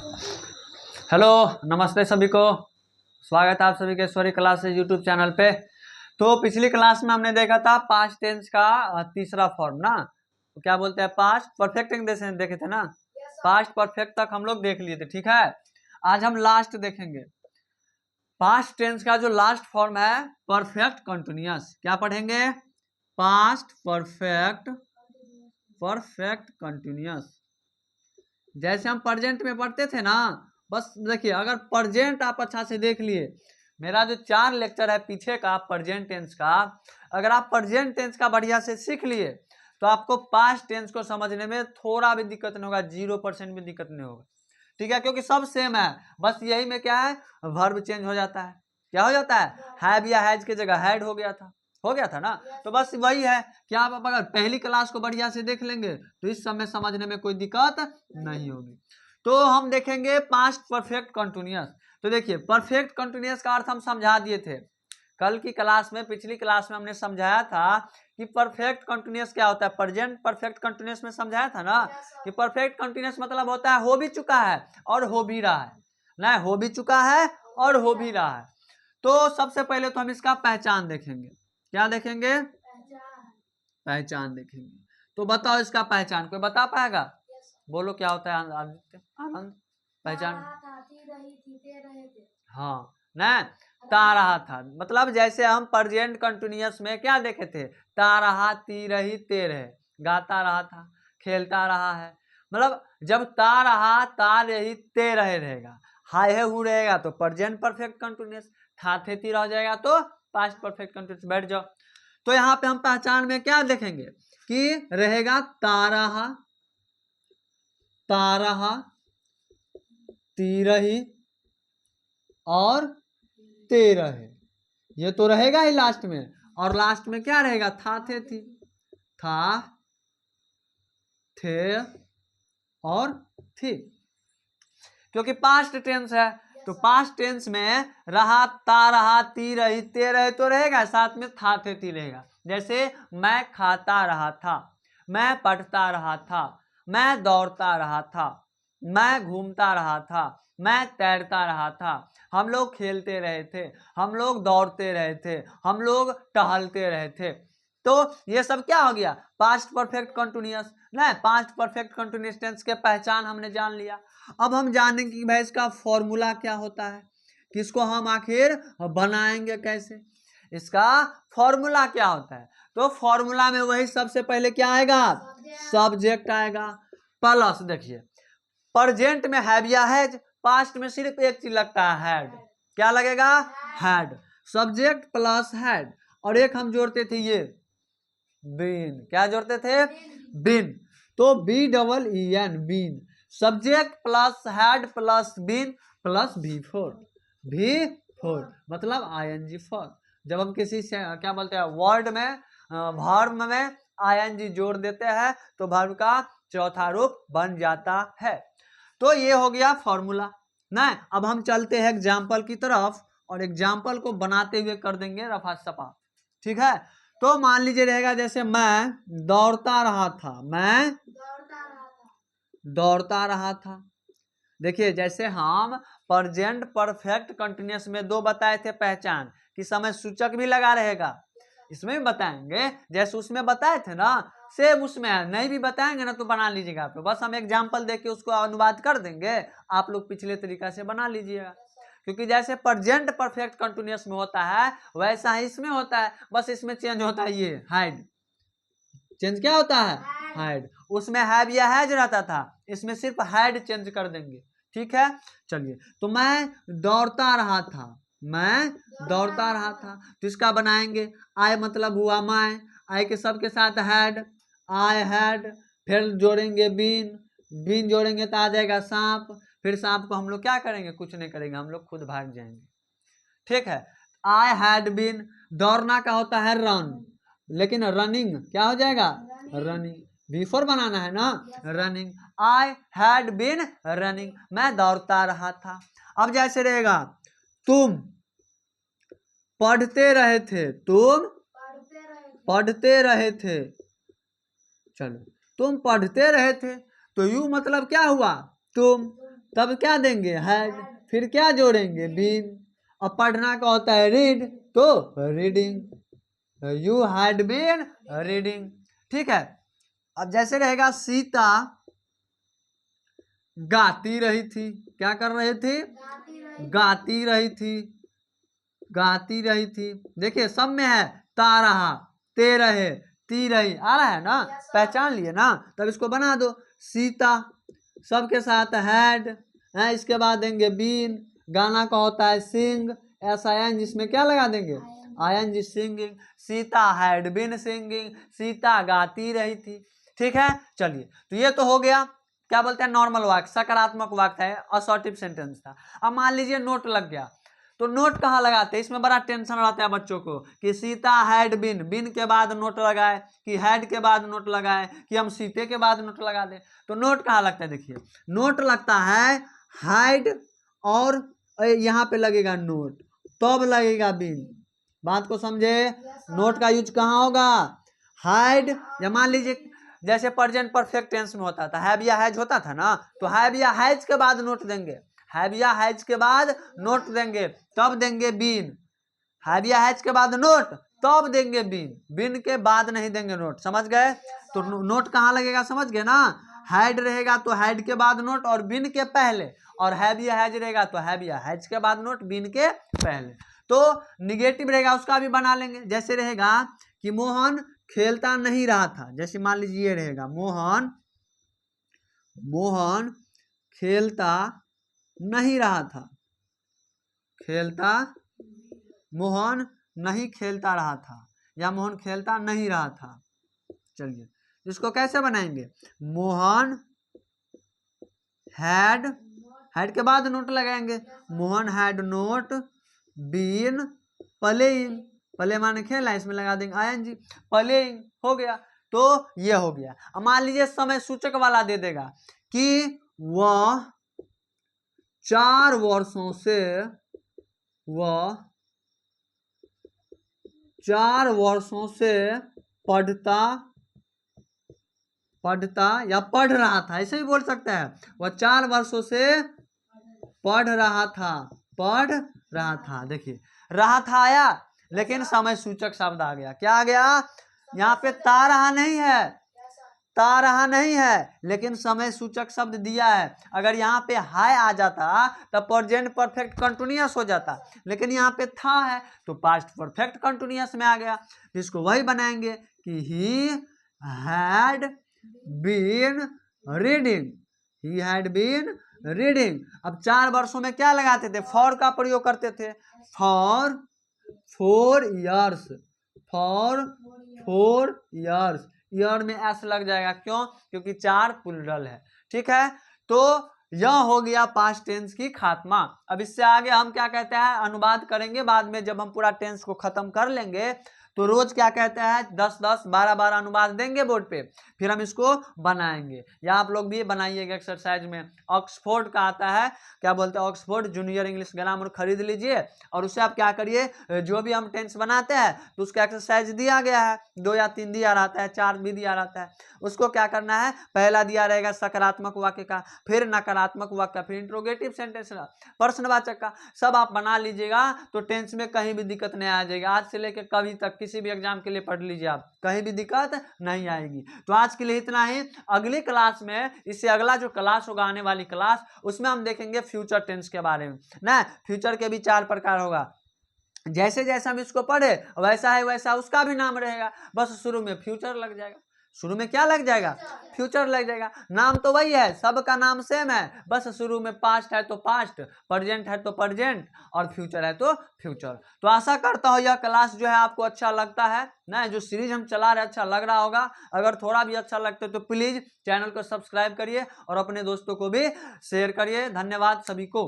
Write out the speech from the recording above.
Hello, नमस्ते सभी को। स्वागत है आप सभी के स्वरी क्लासेस यूट्यूब चैनल पे। तो पिछली क्लास में हमने देखा था पास्ट टेंस का तीसरा फॉर्म ना, तो क्या बोलते हैं पास्ट परफेक्ट देखे थे ना। पास्ट परफेक्ट तक हम लोग देख लिए थे, ठीक है। आज हम लास्ट देखेंगे पास्ट टेंस का जो लास्ट फॉर्म है परफेक्ट कंटिन्यूअस। क्या पढ़ेंगे? Past perfect continuous. जैसे हम प्रेजेंट में पढ़ते थे ना, बस देखिए, अगर प्रेजेंट आप अच्छा से देख लिए, मेरा जो 4 लेक्चर है पीछे का प्रेजेंट टेंस का, अगर आप प्रेजेंट टेंस का बढ़िया से सीख लिए तो आपको पास्ट टेंस को समझने में थोड़ा भी दिक्कत नहीं होगा, 0% भी दिक्कत नहीं होगा, ठीक है। क्योंकि सब सेम है, बस यही में क्या है, वर्ब चेंज हो जाता है। क्या हो जाता है? हैव या हैज की जगह हैड हो गया था ना। तो बस वही है कि आप अगर पहली क्लास को बढ़िया से देख लेंगे तो इस समय समझने में कोई दिक्कत नहीं होगी। तो हम देखेंगे पास्ट परफेक्ट कंटिन्यूअस। तो देखिए, परफेक्ट कंटिन्यूअस का अर्थ हम समझा दिए थे कल की क्लास में। पिछली क्लास में हमने समझाया था कि परफेक्ट कंटिन्यूअस क्या होता है। प्रेजेंट परफेक्ट कंटिन्यूअस में समझाया था ना कि परफेक्ट कंटिन्यूअस मतलब होता है हो भी चुका है और हो भी रहा है ना, हो भी चुका है और हो भी रहा है। तो सबसे पहले तो हम इसका पहचान देखेंगे। क्या देखेंगे? पहचान देखेंगे। तो बताओ इसका पहचान, कोई बता पाएगा? बोलो क्या होता है आदित्य, आनंद? पहचान? हाँ ना, ता रहा था मतलब जैसे हम प्रेजेंट कंटिन्यूअस में क्या देखे थे, ता रहा, ती रही, ते रहे, गाता रहा था, खेलता रहा है। मतलब जब ता रहा, ता रही, ते रहे रहेगा, हाय है हु रहेगा तो प्रेजेंट परफेक्ट कंटिन्यूअस, था थे ती रह जाएगा तो पास्ट परफेक्ट कंटिन्यूअस। बैठ जाओ। तो यहाँ पे हम पहचान में क्या देखेंगे कि रहेगा ता रहा, ती रही और ते रहे, ये तो रहेगा ही लास्ट में। और लास्ट में क्या रहेगा? था थे थी, था थे और थी, क्योंकि पास्ट टेंस है। तो पास्ट टेंस में रहा, ता रहा, ती रही, ते रहे तो रहेगा, साथ में था थे थी रहेगा। जैसे मैं खाता रहा था, मैं पढ़ता रहा था, मैं दौड़ता रहा था, मैं घूमता रहा था, मैं तैरता रहा था, हम लोग खेलते रहे थे, हम लोग दौड़ते रहे थे, हम लोग टहलते रहे थे। तो ये सब क्या हो गया? पास्ट परफेक्ट कंटिन्यूअस ना। पास्ट परफेक्ट कंटिन्यूअस टेंस के पहचान हमने जान लिया। अब हम जानेंगे कि भाई इसका फॉर्मूला क्या होता है, किसको हम आखिर बनाएंगे कैसे, इसका फॉर्मूला क्या होता है। तो फॉर्मूला में वही सबसे पहले क्या आएगा? सब्जेक्ट आएगा प्लस, देखिए प्रेजेंट में हैव या हैज, पास्ट में सिर्फ एक चीज लगता है हैड। क्या लगेगा? हैड। सब्जेक्ट प्लस हैड, और एक हम जोड़ते थे ये बीन। क्या जोड़ते थे? बीन। तो B double E N, been. Subject plus had plus been plus V four मतलब आईएनजी फॉर। जब हम किसी से क्या बोलते हैं वर्ड में वर्ब में आईएनजी जोड़ देते हैं तो वर्ब का चौथा रूप बन जाता है। तो ये हो गया फॉर्मूला ना। अब हम चलते हैं एग्जाम्पल की तरफ और एग्जाम्पल को बनाते हुए कर देंगे रफा सफा, ठीक है। तो मान लीजिए रहेगा जैसे मैं दौड़ता रहा था, मैं दौड़ता रहा था। देखिए जैसे हम प्रेजेंट परफेक्ट कंटिन्यूअस में दो बताए थे पहचान कि समय सूचक भी लगा रहेगा, इसमें भी बताएंगे जैसे उसमें बताए थे ना, सेम उसमें है। नहीं भी बताएंगे ना तो बना लीजिएगा आप लोग, बस हम एग्जाम्पल देके उसको अनुवाद कर देंगे, आप लोग पिछले तरीका से बना लीजिएगा। क्योंकि जैसे प्रेजेंट परफेक्ट कंटिन्यूअस में होता है वैसा ही इसमें होता है, बस इसमें चेंज होता है ये हाइड। चेंज क्या होता है? हाइड। उसमें हैव या हैज रहता था, इसमें सिर्फ हैड चेंज कर देंगे, ठीक है। चलिए, तो मैं दौड़ता रहा था, मैं दौड़ता रहा था, तो इसका बनाएंगे आई मतलब हुआ मैं, आई के सब के साथ हैड, आई हैड, फिर जोड़ेंगे बीन, बीन जोड़ेंगे तो आ जाएगा सांप, फिर सांप को हम लोग क्या करेंगे? कुछ नहीं करेंगे, हम लोग खुद भाग जाएंगे, ठीक है। आई हैड बीन, दौड़ना का होता है रन, लेकिन रनिंग क्या हो जाएगा? रनिंग। बिफोर बनाना है ना, running. I had been running, मैं दौड़ता रहा था। अब जैसे रहेगा तुम पढ़ते रहे थे, तुम पढ़ते रहे थे, चलो तुम पढ़ते रहे थे, तो यू मतलब क्या हुआ? तुम। तब क्या देंगे हैड, फिर क्या जोड़ेंगे बीन। अब पढ़ना का होता है रीड, तो reading, you had been reading. ठीक है। अब जैसे रहेगा सीता गाती रही थी, क्या कर रही थी, गाती रही थी, गाती रही थी। देखिए सब में है ता रहा, ते रहे, ती रही, आ रहा है ना, पहचान लिए ना, तब इसको बना दो सीता, सबके साथ हैड है, इसके बाद देंगे बीन, गाना का होता है सिंग, ऐसा एन जिसमें क्या लगा देंगे I N G, singing, Sita had been singing, Sita गाती रही थी। ठीक है, चलिए तो ये तो हो गया क्या बोलते हैं नॉर्मल वाक्य, सकारात्मक वाक्य है, असर्टिव सेंटेंस था। अब मान लीजिए नोट लग गया, तो नोट कहाँ लगाते हैं, इसमें बड़ा टेंशन रहता है बच्चों को कि सीता हैड बिन, बिन के बाद नोट लगाए कि हैड के बाद नोट लगाए कि हम सीते के बाद नोट लगा दें। तो नोट कहाँ लगता है, देखिए नोट लगता है हैड और यहाँ पे लगेगा नोट, तब लगेगा बिन। बात को समझे, नोट का यूज कहाँ होगा, हैड, या मान लीजिए जैसे प्रेजेंट परफेक्ट टेंस में होता था हैव या हैज होता था ना, तो हैव या हैज के बाद नोट देंगे, हैव या हैज के बाद नोट देंगे तब देंगे बीन, हैव या हैज के बाद नोट तब देंगे बीन, बीन के बाद नहीं देंगे नोट, समझ गए। तो नोट कहाँ लगेगा समझ गए ना, हैड रहेगा तो हैड के बाद नोट और बीन के पहले, और हैव या हैज रहेगा तो हैव या हैज के बाद नोट बीन के पहले। तो निगेटिव रहेगा उसका भी बना लेंगे, जैसे रहेगा कि मोहन खेलता नहीं रहा था, जैसे मान लीजिए ये रहेगा मोहन, मोहन खेलता नहीं रहा था, खेलता, मोहन नहीं खेलता रहा था, या मोहन खेलता नहीं रहा था। चलिए इसको कैसे बनाएंगे, मोहन हैड, हैड के बाद नोट लगाएंगे, Mohan had not been playing, play माने खेला, इसमें लगा देंगे आईएनजी, प्लेइंग हो गया। तो ये हो गया। अब मान लीजिए समय सूचक वाला दे देगा कि वह 4 वर्षों से, वह 4 वर्षों से पढ़ता या पढ़ रहा था, ऐसे भी बोल सकता है, वह 4 वर्षों से पढ़ रहा था, पढ़ रहा था। देखिए रहा था आया, लेकिन समय सूचक शब्द आ गया, क्या आ गया, यहाँ पे ता रहा नहीं है, ता रहा नहीं है, लेकिन समय सूचक शब्द दिया है। अगर यहाँ पे हाय आ जाता तब प्रेजेंट परफेक्ट कंटिन्यूअस हो जाता, लेकिन यहाँ पे था है तो पास्ट परफेक्ट कंटिन्यूअस में आ गया। इसको वही बनाएंगे कि he had been reading, he had been reading. अब 4 वर्षों में क्या लगाते थे, फॉर का प्रयोग करते थे, for 4 years, for 4 years, year में एस लग जाएगा, क्यों, क्योंकि 4 प्लूरल है। ठीक है, तो यह हो गया पास्ट टेंस की खात्मा। अब इससे आगे हम क्या कहते हैं, अनुवाद करेंगे बाद में, जब हम पूरा टेंस को खत्म कर लेंगे तो रोज क्या कहते हैं 10-10 12-12 अनुवाद देंगे बोर्ड पे, फिर हम इसको बनाएंगे, या आप लोग भी बनाइएगा एक्सरसाइज में। ऑक्सफोर्ड का आता है, क्या बोलते हैं, ऑक्सफोर्ड जूनियर इंग्लिश ग्रामर खरीद लीजिए, और उससे आप क्या करिए, जो भी हम टेंस बनाते हैं तो उसका एक्सरसाइज दिया गया है, 2 या 3 दिया रहता है, 4 भी दिया रहता है, उसको क्या करना है, पहला दिया रहेगा सकारात्मक वाक्य का, फिर नकारात्मक वाक्य का, फिर इंट्रोगेटिव सेंटेंस का, प्रश्नवाचक का, सब आप बना लीजिएगा तो टेंस में कहीं भी दिक्कत नहीं आ जाएगी। आज से लेकर कभी तक किसी भी एग्जाम के लिए पढ़ लीजिए आप, कहीं भी दिक्कत नहीं आएगी। तो आज के लिए इतना ही, अगली क्लास में, इससे अगला जो क्लास होगा आने वाली क्लास, उसमें हम देखेंगे फ्यूचर टेंस के बारे में ना। फ्यूचर के भी 4 प्रकार होगा, जैसे जैसे हम इसको पढ़े वैसा है वैसा उसका भी नाम रहेगा, बस शुरू में फ्यूचर लग जाएगा, शुरू में क्या लग जाएगा, फ्यूचर लग जाएगा। नाम तो वही है, सबका नाम सेम है, बस शुरू में पास्ट है तो पास्ट, प्रेजेंट है तो प्रेजेंट, और फ्यूचर है तो फ्यूचर। तो आशा करता हूँ यह क्लास जो है आपको अच्छा लगता है ना, जो सीरीज हम चला रहे अच्छा लग रहा होगा। अगर थोड़ा भी अच्छा लगता है तो प्लीज चैनल को सब्सक्राइब करिए और अपने दोस्तों को भी शेयर करिए। धन्यवाद सभी को।